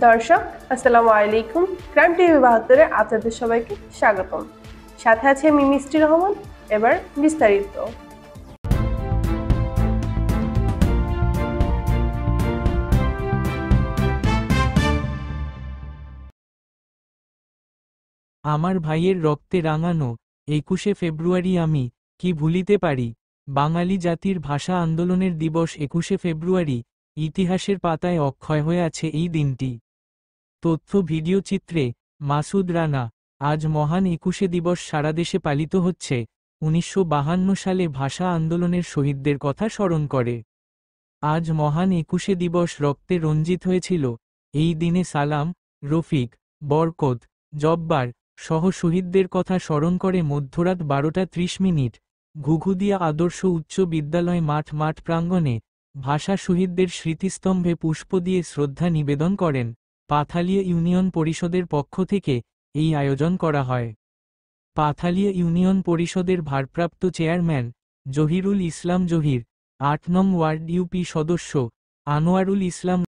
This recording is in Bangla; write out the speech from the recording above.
দর্শক আসসালামু আলাইকুম। ক্রাইম টিভি ৭২-এ আপনাদের সবাইকে স্বাগতম। সাথে আছে আমি মিষ্টি রহমান। এবার বিস্তারিত। আমার ভাইয়ের রক্তে রাঙানো ২১শে ফেব্রুয়ারি আমি কি ভুলিতে পারি। বাঙালি জাতির ভাষা আন্দোলনের দিবস ২১শে ফেব্রুয়ারি ইতিহাসের পাতায় অক্ষয় হয়ে আছে এই দিনটি। তথ্য ভিডিও চিত্রে মাসুদ রানা। আজ মহান ২১শে দিবস সারা দেশে পালিত হচ্ছে ১৯৫২ সালে ভাষা আন্দোলনের শহীদদের কথা স্মরণ করে। আজ মহান ২১শে দিবস রক্তে রঞ্জিত হয়েছিল। এই দিনে সালাম, রফিক, বরকত, জব্বার সহ শহীদদের কথা স্মরণ করে মধ্যরাত ১২টা ৩০ ঘুঘুদিয়া আদর্শ উচ্চ বিদ্যালয় মাঠ প্রাঙ্গণে ভাষা শহীদদের স্মৃতিস্তম্ভে পুষ্প দিয়ে শ্রদ্ধা নিবেদন করেন। পাথালিয়া ইউনিয়ন পরিষদের পক্ষ থেকে এই আয়োজন করা হয়। পাথালিয়া ইউনিয়ন পরিষদের ভারপ্রাপ্ত চেয়ারম্যান জহিরুল ইসলাম জহির, ৮ নং ওয়ার্ড ইউপি সদস্য আনোয়ারুল ইসলাম